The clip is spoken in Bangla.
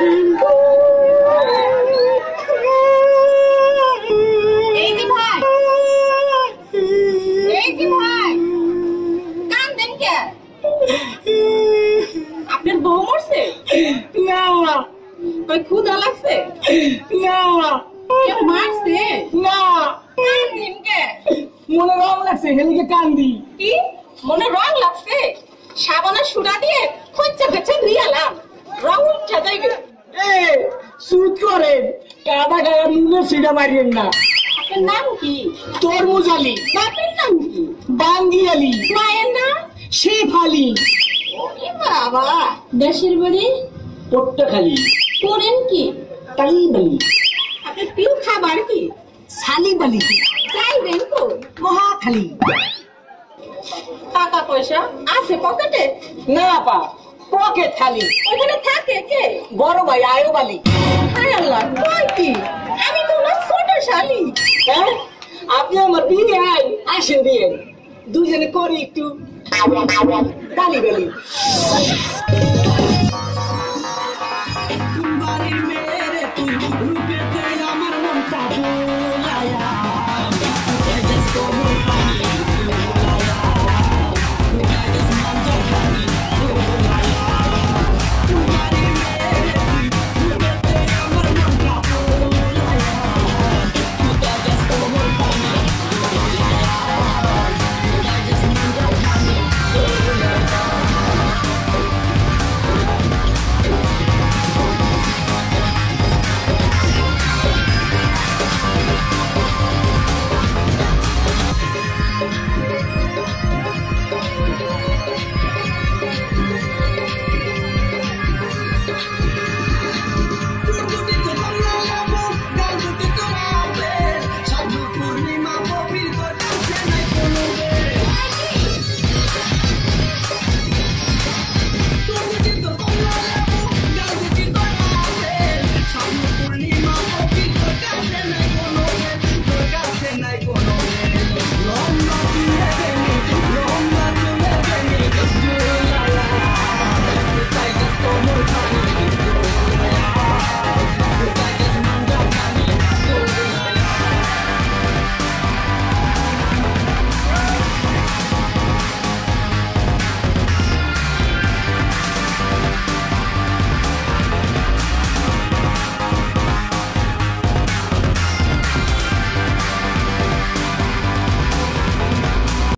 এই যে ভাই, এই যে ভাই, কান্দেন কে? আপনার বউ মরছে? না ওই ক্ষুধা লাগছে? না কেউ মারছে? না কান্দেন কে? মনে রং লাগছে হেলিকে কান্দি। কি মনে রং লাগছে? সাবানের সুরা দিয়ে খচ্চা খচ্চা ধুইয়ালাম, রং উঠা যাইবে। এ সুদ করেন, কাদা গায়ে মুখে সিডা মারিয়েন না। আপনার নাম কি? তরমুজ আলী। বাপের নাম কি? বাঙ্গি আলী। মায়ের নাম? শেফ আলী। ওরে বাবা। দেশের বাড়ি? পট্টখালি। করেন কি? তালিবালি। আপনার প্রিয় খাবার কি? সালিবালি। যাইবেন তো? মহাখালী। টাকা পয়সা আছে পকেটে? না পা, পকেট খালি। ওখানে থাকে কে? বড় ভাই আয়ুব আলী। হায় আল্লাহ, কয় কি? আমি তো ওনার ছোট শালি। হ্যাঁ, আপনি আমার বিয়ে আসেন দিয়ে দুজনে করি একটু তালিবালি।